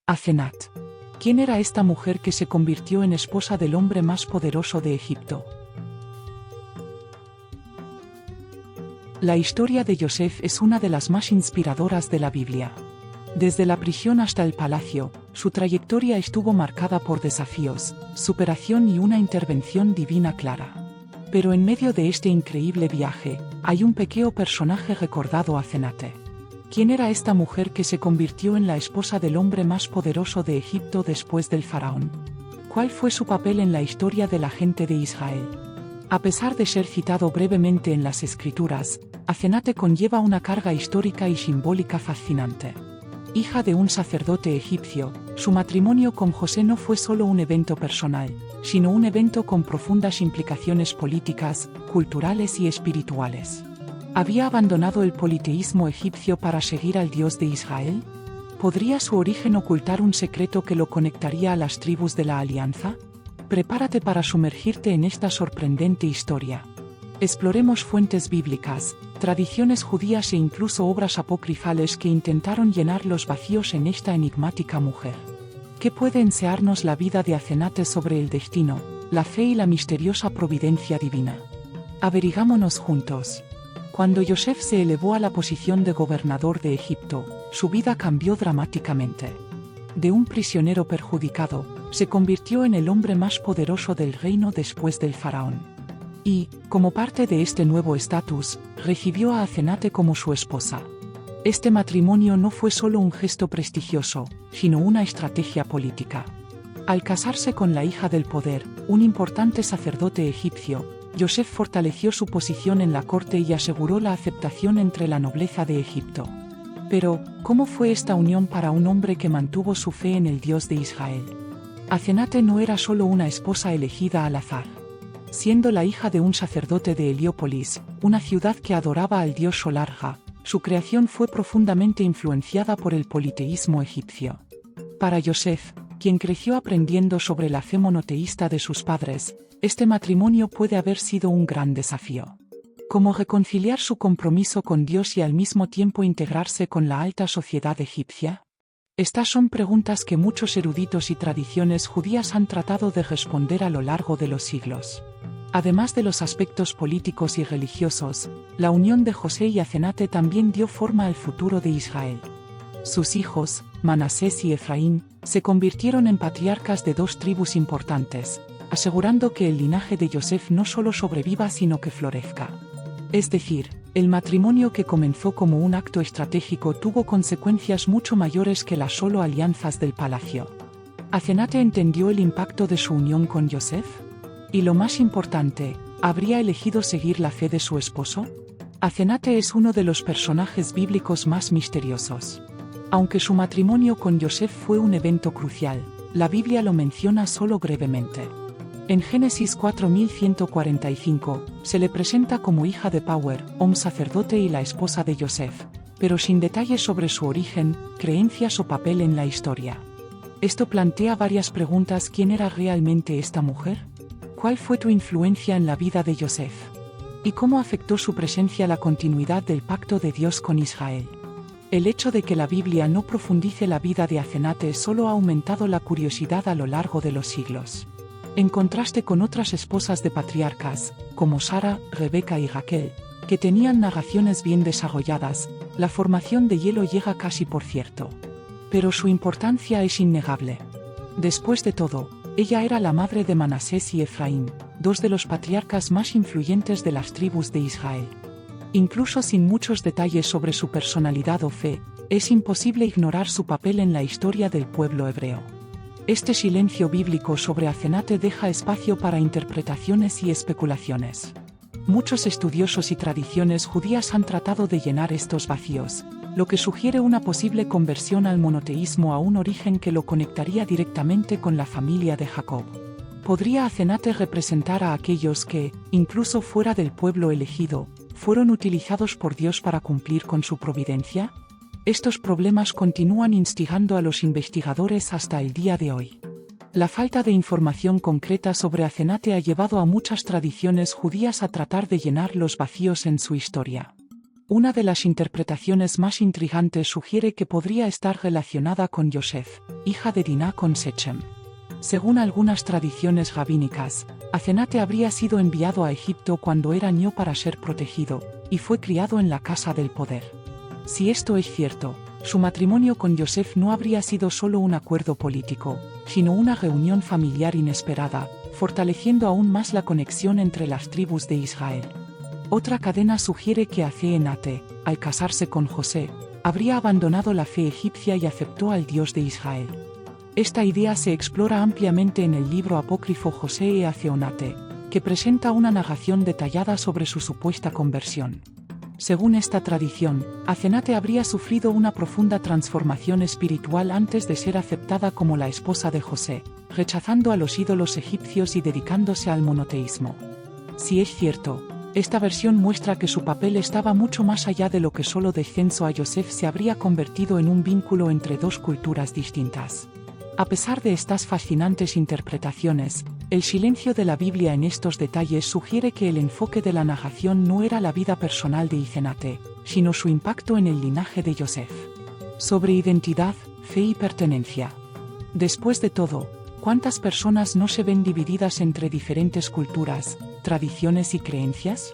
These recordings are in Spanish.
Asenat. ¿Quién era esta mujer que se convirtió en esposa del hombre más poderoso de Egipto? La historia de Yosef es una de las más inspiradoras de la Biblia. Desde la prisión hasta el palacio, su trayectoria estuvo marcada por desafíos, superación y una intervención divina clara. Pero en medio de este increíble viaje, hay un pequeño personaje recordado: Asenate. ¿Quién era esta mujer que se convirtió en la esposa del hombre más poderoso de Egipto después del faraón? ¿Cuál fue su papel en la historia de la gente de Israel? A pesar de ser citado brevemente en las Escrituras, Asenate conlleva una carga histórica y simbólica fascinante. Hija de un sacerdote egipcio, su matrimonio con José no fue solo un evento personal, sino un evento con profundas implicaciones políticas, culturales y espirituales. ¿Había abandonado el politeísmo egipcio para seguir al Dios de Israel? ¿Podría su origen ocultar un secreto que lo conectaría a las tribus de la Alianza? Prepárate para sumergirte en esta sorprendente historia. Exploremos fuentes bíblicas, tradiciones judías e incluso obras apócrifales que intentaron llenar los vacíos en esta enigmática mujer. ¿Qué puede enseñarnos la vida de Asenate sobre el destino, la fe y la misteriosa providencia divina? Averiguámonos juntos. Cuando Yosef se elevó a la posición de gobernador de Egipto, su vida cambió dramáticamente. De un prisionero perjudicado, se convirtió en el hombre más poderoso del reino después del faraón. Y, como parte de este nuevo estatus, recibió a Asenate como su esposa. Este matrimonio no fue solo un gesto prestigioso, sino una estrategia política. Al casarse con la hija del poder, un importante sacerdote egipcio, Yosef fortaleció su posición en la corte y aseguró la aceptación entre la nobleza de Egipto. Pero, ¿cómo fue esta unión para un hombre que mantuvo su fe en el Dios de Israel? Asenate no era solo una esposa elegida al azar. Siendo la hija de un sacerdote de Heliópolis, una ciudad que adoraba al dios Solarja, su creación fue profundamente influenciada por el politeísmo egipcio. Para Yosef, quien creció aprendiendo sobre la fe monoteísta de sus padres, este matrimonio puede haber sido un gran desafío. ¿Cómo reconciliar su compromiso con Dios y al mismo tiempo integrarse con la alta sociedad egipcia? Estas son preguntas que muchos eruditos y tradiciones judías han tratado de responder a lo largo de los siglos. Además de los aspectos políticos y religiosos, la unión de José y Asenate también dio forma al futuro de Israel. Sus hijos, Manasés y Efraín, se convirtieron en patriarcas de dos tribus importantes, asegurando que el linaje de Yosef no solo sobreviva sino que florezca. Es decir, el matrimonio que comenzó como un acto estratégico tuvo consecuencias mucho mayores que las solo alianzas del palacio. ¿Asenate entendió el impacto de su unión con Yosef? Y lo más importante, ¿habría elegido seguir la fe de su esposo? Asenate es uno de los personajes bíblicos más misteriosos. Aunque su matrimonio con Yosef fue un evento crucial, la Biblia lo menciona solo brevemente. En Génesis 4145, se le presenta como hija de Power, un sacerdote y la esposa de Yosef, pero sin detalles sobre su origen, creencias o papel en la historia. Esto plantea varias preguntas: ¿quién era realmente esta mujer? ¿Cuál fue tu influencia en la vida de Yosef? ¿Y cómo afectó su presencia la continuidad del pacto de Dios con Israel? El hecho de que la Biblia no profundice la vida de Asenate solo ha aumentado la curiosidad a lo largo de los siglos. En contraste con otras esposas de patriarcas, como Sara, Rebeca y Raquel, que tenían narraciones bien desarrolladas, la formación de hielo llega casi por cierto. Pero su importancia es innegable. Después de todo, ella era la madre de Manasés y Efraín, dos de los patriarcas más influyentes de las tribus de Israel. Incluso sin muchos detalles sobre su personalidad o fe, es imposible ignorar su papel en la historia del pueblo hebreo. Este silencio bíblico sobre Asenate deja espacio para interpretaciones y especulaciones. Muchos estudiosos y tradiciones judías han tratado de llenar estos vacíos, lo que sugiere una posible conversión al monoteísmo a un origen que lo conectaría directamente con la familia de Jacob. ¿Podría Asenate representar a aquellos que, incluso fuera del pueblo elegido, fueron utilizados por Dios para cumplir con su providencia? Estos problemas continúan instigando a los investigadores hasta el día de hoy. La falta de información concreta sobre Asenate ha llevado a muchas tradiciones judías a tratar de llenar los vacíos en su historia. Una de las interpretaciones más intrigantes sugiere que podría estar relacionada con Yosef, hija de Diná con Sechem. Según algunas tradiciones rabínicas, Asenate habría sido enviado a Egipto cuando era niño para ser protegido, y fue criado en la casa del poder. Si esto es cierto, su matrimonio con Yosef no habría sido solo un acuerdo político, sino una reunión familiar inesperada, fortaleciendo aún más la conexión entre las tribus de Israel. Otra cadena sugiere que Asenate, al casarse con José, habría abandonado la fe egipcia y aceptó al Dios de Israel. Esta idea se explora ampliamente en el libro apócrifo José e Asenate, que presenta una narración detallada sobre su supuesta conversión. Según esta tradición, Asenate habría sufrido una profunda transformación espiritual antes de ser aceptada como la esposa de José, rechazando a los ídolos egipcios y dedicándose al monoteísmo. Si es cierto, esta versión muestra que su papel estaba mucho más allá de lo que solo descenso a Yosef se habría convertido en un vínculo entre dos culturas distintas. A pesar de estas fascinantes interpretaciones, el silencio de la Biblia en estos detalles sugiere que el enfoque de la narración no era la vida personal de Asenate, sino su impacto en el linaje de Yosef. Sobre identidad, fe y pertenencia. Después de todo, ¿cuántas personas no se ven divididas entre diferentes culturas, tradiciones y creencias?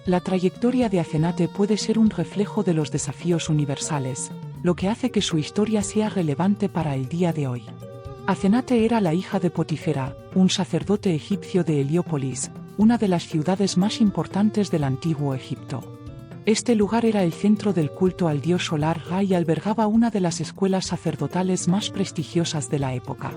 La trayectoria de Asenate puede ser un reflejo de los desafíos universales, lo que hace que su historia sea relevante para el día de hoy. Asenate era la hija de Potifera, un sacerdote egipcio de Heliópolis, una de las ciudades más importantes del antiguo Egipto. Este lugar era el centro del culto al dios solar Ra y albergaba una de las escuelas sacerdotales más prestigiosas de la época.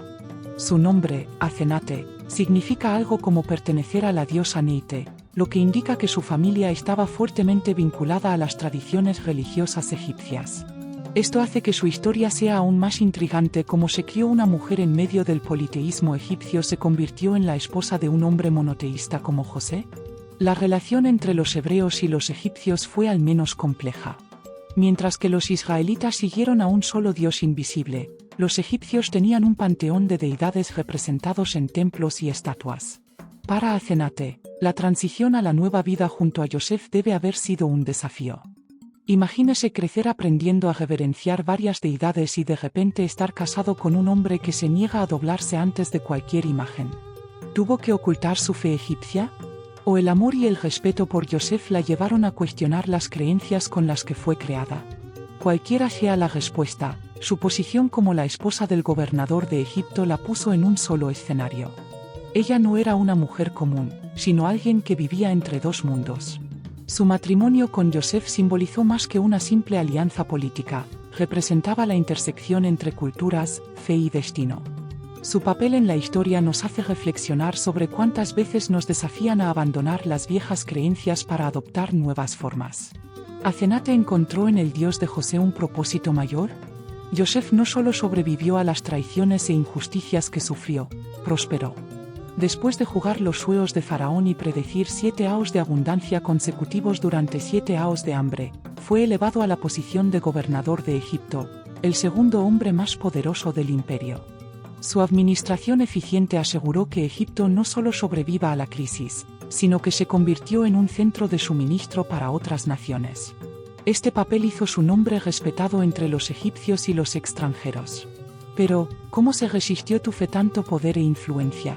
Su nombre, Asenate, significa algo como pertenecer a la diosa Neite, lo que indica que su familia estaba fuertemente vinculada a las tradiciones religiosas egipcias. Esto hace que su historia sea aún más intrigante. Como se crió una mujer en medio del politeísmo egipcio se convirtió en la esposa de un hombre monoteísta como José. La relación entre los hebreos y los egipcios fue al menos compleja. Mientras que los israelitas siguieron a un solo Dios invisible, los egipcios tenían un panteón de deidades representados en templos y estatuas. Para Asenate, la transición a la nueva vida junto a Yosef debe haber sido un desafío. Imagínese crecer aprendiendo a reverenciar varias deidades y de repente estar casado con un hombre que se niega a doblarse antes de cualquier imagen. ¿Tuvo que ocultar su fe egipcia? ¿O el amor y el respeto por Yosef la llevaron a cuestionar las creencias con las que fue creada? Cualquiera sea la respuesta, su posición como la esposa del gobernador de Egipto la puso en un solo escenario. Ella no era una mujer común, sino alguien que vivía entre dos mundos. Su matrimonio con Yosef simbolizó más que una simple alianza política, representaba la intersección entre culturas, fe y destino. Su papel en la historia nos hace reflexionar sobre cuántas veces nos desafían a abandonar las viejas creencias para adoptar nuevas formas. ¿Asenate encontró en el Dios de José un propósito mayor? Yosef no solo sobrevivió a las traiciones e injusticias que sufrió, prosperó. Después de jugar los sueños de Faraón y predecir 7 años de abundancia consecutivos durante 7 años de hambre, fue elevado a la posición de gobernador de Egipto, el segundo hombre más poderoso del imperio. Su administración eficiente aseguró que Egipto no solo sobreviva a la crisis, sino que se convirtió en un centro de suministro para otras naciones. Este papel hizo su nombre respetado entre los egipcios y los extranjeros. Pero, ¿cómo se resistió tuve tanto poder e influencia?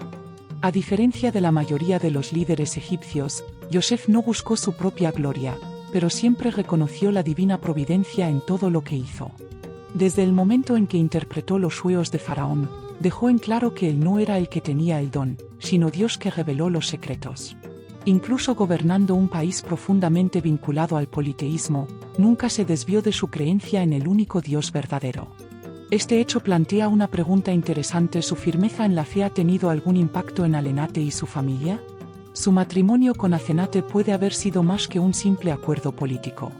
A diferencia de la mayoría de los líderes egipcios, Yosef no buscó su propia gloria, pero siempre reconoció la divina providencia en todo lo que hizo. Desde el momento en que interpretó los sueños de Faraón, dejó en claro que él no era el que tenía el don, sino Dios que reveló los secretos. Incluso gobernando un país profundamente vinculado al politeísmo, nunca se desvió de su creencia en el único Dios verdadero. Este hecho plantea una pregunta interesante: ¿su firmeza en la fe ha tenido algún impacto en Asenate y su familia? Su matrimonio con Asenate puede haber sido más que un simple acuerdo político.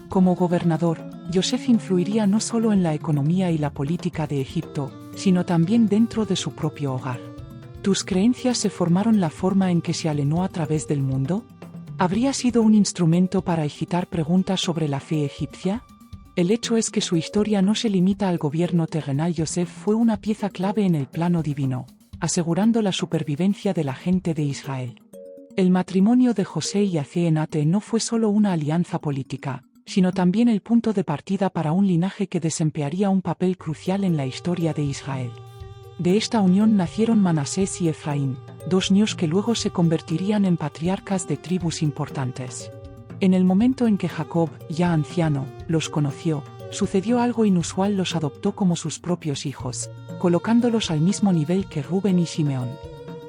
Como gobernador, Yosef influiría no solo en la economía y la política de Egipto, sino también dentro de su propio hogar. ¿Tus creencias se formaron la forma en que se alenó a través del mundo? ¿Habría sido un instrumento para excitar preguntas sobre la fe egipcia? El hecho es que su historia no se limita al gobierno terrenal. Yosef fue una pieza clave en el plano divino, asegurando la supervivencia de la gente de Israel. El matrimonio de José y Asenate no fue solo una alianza política, sino también el punto de partida para un linaje que desempeñaría un papel crucial en la historia de Israel. De esta unión nacieron Manasés y Efraín, dos niños que luego se convertirían en patriarcas de tribus importantes. En el momento en que Jacob, ya anciano, los conoció, sucedió algo inusual: los adoptó como sus propios hijos, colocándolos al mismo nivel que Rubén y Simeón.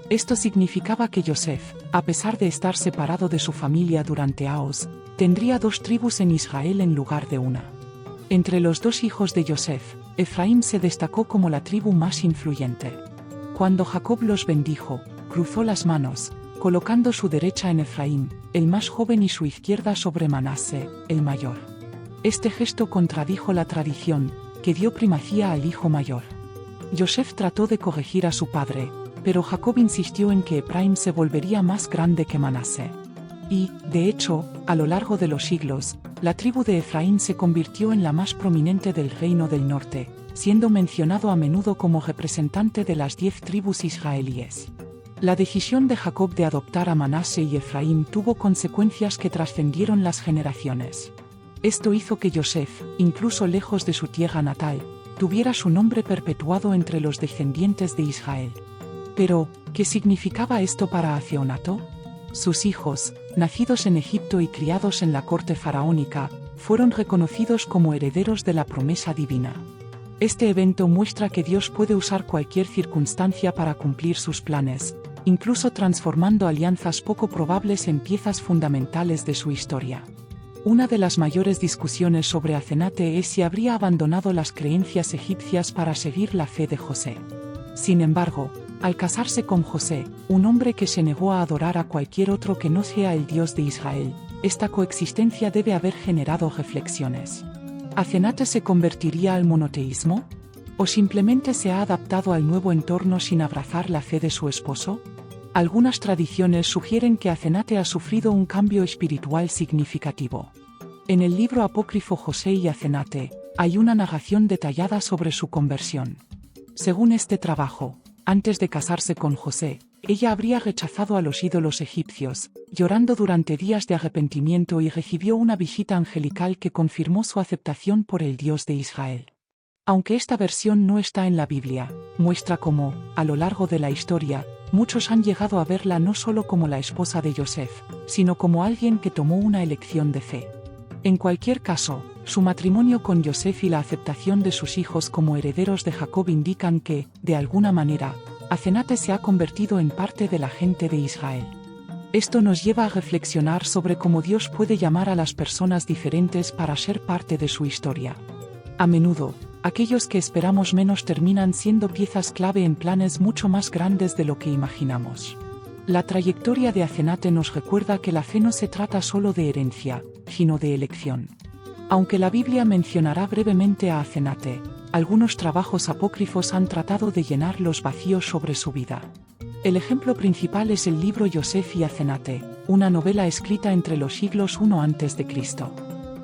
Esto significaba que Yosef, a pesar de estar separado de su familia durante años, tendría dos tribus en Israel en lugar de una. Entre los dos hijos de Yosef, Efraín se destacó como la tribu más influyente. Cuando Jacob los bendijo, cruzó las manos, colocando su derecha en Efraín, el más joven, y su izquierda sobre Manasé, el mayor. Este gesto contradijo la tradición, que dio primacía al hijo mayor. Yosef trató de corregir a su padre, pero Jacob insistió en que Efraín se volvería más grande que Manasé. Y, de hecho, a lo largo de los siglos, la tribu de Efraín se convirtió en la más prominente del reino del norte, siendo mencionado a menudo como representante de las 10 tribus israelíes. La decisión de Jacob de adoptar a Manasé y Efraín tuvo consecuencias que trascendieron las generaciones. Esto hizo que Yosef, incluso lejos de su tierra natal, tuviera su nombre perpetuado entre los descendientes de Israel. Pero, ¿qué significaba esto para Asenato? Sus hijos, nacidos en Egipto y criados en la corte faraónica, fueron reconocidos como herederos de la promesa divina. Este evento muestra que Dios puede usar cualquier circunstancia para cumplir sus planes, incluso transformando alianzas poco probables en piezas fundamentales de su historia. Una de las mayores discusiones sobre Asenate es si habría abandonado las creencias egipcias para seguir la fe de José. Sin embargo, al casarse con José, un hombre que se negó a adorar a cualquier otro que no sea el Dios de Israel, esta coexistencia debe haber generado reflexiones. ¿Asenate se convertiría al monoteísmo? ¿O simplemente se ha adaptado al nuevo entorno sin abrazar la fe de su esposo? Algunas tradiciones sugieren que Asenate ha sufrido un cambio espiritual significativo. En el libro apócrifo José y Asenate, hay una narración detallada sobre su conversión. Según este trabajo, antes de casarse con José, ella habría rechazado a los ídolos egipcios, llorando durante días de arrepentimiento, y recibió una visita angelical que confirmó su aceptación por el Dios de Israel. Aunque esta versión no está en la Biblia, muestra cómo, a lo largo de la historia, muchos han llegado a verla no solo como la esposa de Yosef, sino como alguien que tomó una elección de fe. En cualquier caso, su matrimonio con Yosef y la aceptación de sus hijos como herederos de Jacob indican que, de alguna manera, Asenate se ha convertido en parte de la gente de Israel. Esto nos lleva a reflexionar sobre cómo Dios puede llamar a las personas diferentes para ser parte de su historia. A menudo, aquellos que esperamos menos terminan siendo piezas clave en planes mucho más grandes de lo que imaginamos. La trayectoria de Asenate nos recuerda que la fe no se trata solo de herencia, sino de elección. Aunque la Biblia mencionará brevemente a Asenate, algunos trabajos apócrifos han tratado de llenar los vacíos sobre su vida. El ejemplo principal es el libro Yosef y Asenate, una novela escrita entre los siglos I a.C.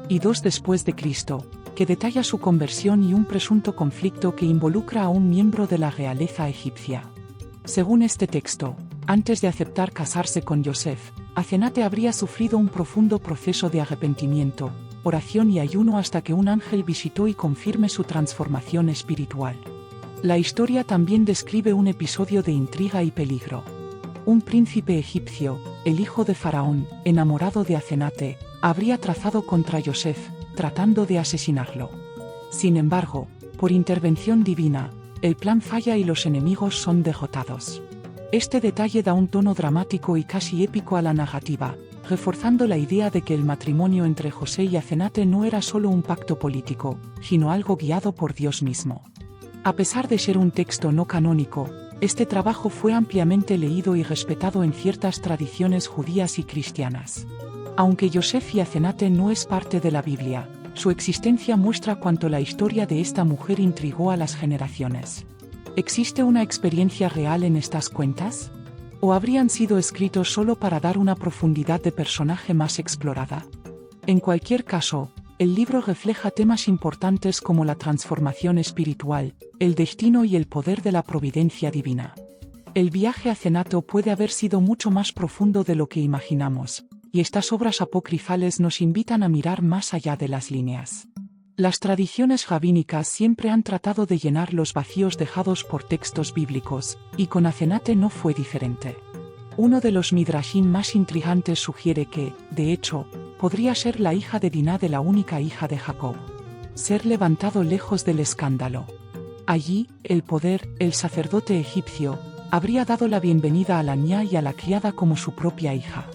y II después de Cristo, que detalla su conversión y un presunto conflicto que involucra a un miembro de la realeza egipcia. Según este texto, antes de aceptar casarse con Yosef, Asenate habría sufrido un profundo proceso de arrepentimiento, oración y ayuno hasta que un ángel visitó y confirme su transformación espiritual. La historia también describe un episodio de intriga y peligro. Un príncipe egipcio, el hijo de Faraón, enamorado de Asenate, habría trazado contra Yosef, tratando de asesinarlo. Sin embargo, por intervención divina, el plan falla y los enemigos son derrotados. Este detalle da un tono dramático y casi épico a la narrativa, reforzando la idea de que el matrimonio entre José y Asenate no era solo un pacto político, sino algo guiado por Dios mismo. A pesar de ser un texto no canónico, este trabajo fue ampliamente leído y respetado en ciertas tradiciones judías y cristianas. Aunque Yosef y Asenate no es parte de la Biblia, su existencia muestra cuánto la historia de esta mujer intrigó a las generaciones. ¿Existe una experiencia real en estas cuentas? ¿O habrían sido escritos solo para dar una profundidad de personaje más explorada? En cualquier caso, el libro refleja temas importantes como la transformación espiritual, el destino y el poder de la providencia divina. El viaje a Asenato puede haber sido mucho más profundo de lo que imaginamos, y estas obras apócrifales nos invitan a mirar más allá de las líneas. Las tradiciones rabínicas siempre han tratado de llenar los vacíos dejados por textos bíblicos, y con Asenate no fue diferente. Uno de los midrashim más intrigantes sugiere que, de hecho, podría ser la hija de Diná, de la única hija de Jacob. Ser levantado lejos del escándalo. Allí, el sacerdote egipcio, habría dado la bienvenida a la niña y a la criada como su propia hija.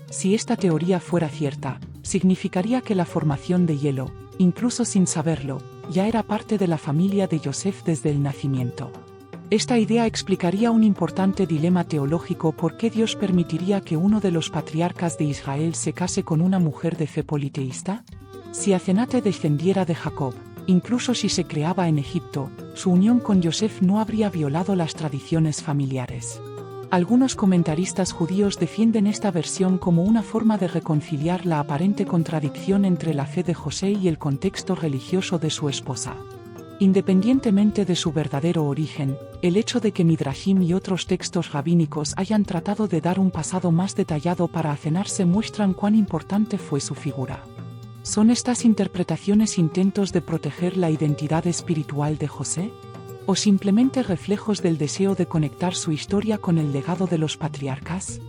Si esta teoría fuera cierta, significaría que la formación de hielo, incluso sin saberlo, ya era parte de la familia de Yosef desde el nacimiento. Esta idea explicaría un importante dilema teológico: ¿por qué Dios permitiría que uno de los patriarcas de Israel se case con una mujer de fe politeísta? Si Asenate descendiera de Jacob, incluso si se creaba en Egipto, su unión con Yosef no habría violado las tradiciones familiares. Algunos comentaristas judíos defienden esta versión como una forma de reconciliar la aparente contradicción entre la fe de José y el contexto religioso de su esposa. Independientemente de su verdadero origen, el hecho de que Midrashim y otros textos rabínicos hayan tratado de dar un pasado más detallado para Asenate muestran cuán importante fue su figura. ¿Son estas interpretaciones intentos de proteger la identidad espiritual de José? ¿O simplemente reflejos del deseo de conectar su historia con el legado de los patriarcas?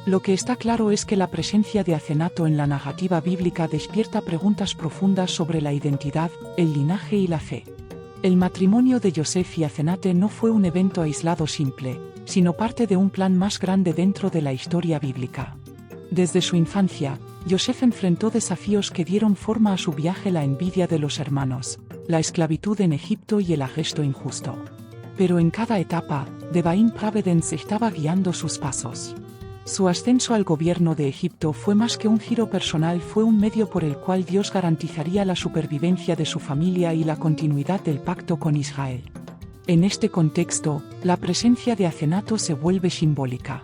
Lo que está claro es que la presencia de Asenate en la narrativa bíblica despierta preguntas profundas sobre la identidad, el linaje y la fe. El matrimonio de Yosef y Asenate no fue un evento aislado simple, sino parte de un plan más grande dentro de la historia bíblica. Desde su infancia, Yosef enfrentó desafíos que dieron forma a su viaje: la envidia de los hermanos, la esclavitud en Egipto y el arresto injusto. Pero en cada etapa, Divine Providence estaba guiando sus pasos. Su ascenso al gobierno de Egipto fue más que un giro personal, fue un medio por el cual Dios garantizaría la supervivencia de su familia y la continuidad del pacto con Israel. En este contexto, la presencia de Asenate se vuelve simbólica.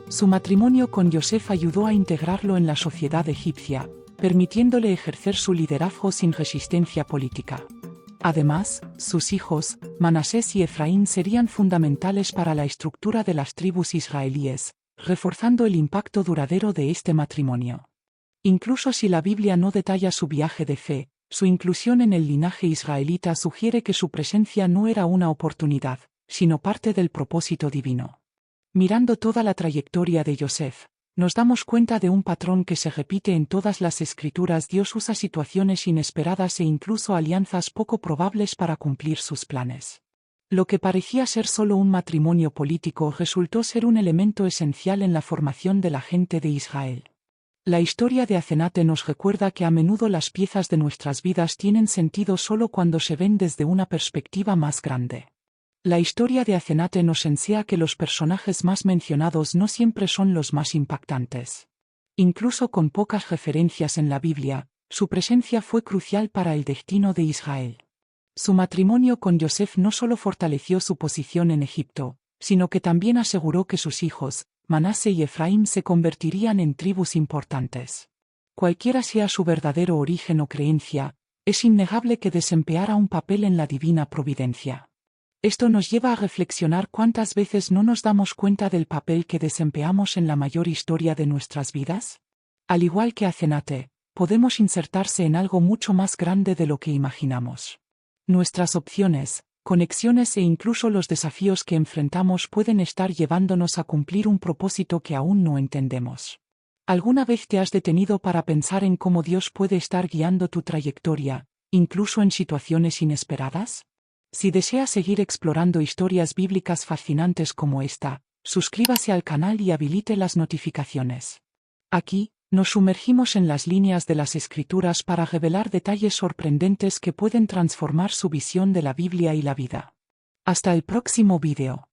Su matrimonio con Yosef ayudó a integrarlo en la sociedad egipcia, permitiéndole ejercer su liderazgo sin resistencia política. Además, sus hijos, Manasés y Efraín, serían fundamentales para la estructura de las tribus israelíes, reforzando el impacto duradero de este matrimonio. Incluso si la Biblia no detalla su viaje de fe, su inclusión en el linaje israelita sugiere que su presencia no era una oportunidad, sino parte del propósito divino. Mirando toda la trayectoria de Yosef, nos damos cuenta de un patrón que se repite en todas las escrituras. Dios usa situaciones inesperadas e incluso alianzas poco probables para cumplir sus planes. Lo que parecía ser solo un matrimonio político resultó ser un elemento esencial en la formación de la gente de Israel. La historia de Asenate nos recuerda que a menudo las piezas de nuestras vidas tienen sentido solo cuando se ven desde una perspectiva más grande. La historia de Asenate nos enseña que los personajes más mencionados no siempre son los más impactantes. Incluso con pocas referencias en la Biblia, su presencia fue crucial para el destino de Israel. Su matrimonio con Yosef no solo fortaleció su posición en Egipto, sino que también aseguró que sus hijos, Manasés y Efraín, se convertirían en tribus importantes. Cualquiera sea su verdadero origen o creencia, es innegable que desempeñara un papel en la divina providencia. Esto nos lleva a reflexionar cuántas veces no nos damos cuenta del papel que desempeñamos en la mayor historia de nuestras vidas. Al igual que Asenate, podemos insertarse en algo mucho más grande de lo que imaginamos. Nuestras opciones, conexiones e incluso los desafíos que enfrentamos pueden estar llevándonos a cumplir un propósito que aún no entendemos. ¿Alguna vez te has detenido para pensar en cómo Dios puede estar guiando tu trayectoria, incluso en situaciones inesperadas? Si desea seguir explorando historias bíblicas fascinantes como esta, suscríbase al canal y habilite las notificaciones. Aquí, nos sumergimos en las líneas de las Escrituras para revelar detalles sorprendentes que pueden transformar su visión de la Biblia y la vida. Hasta el próximo vídeo.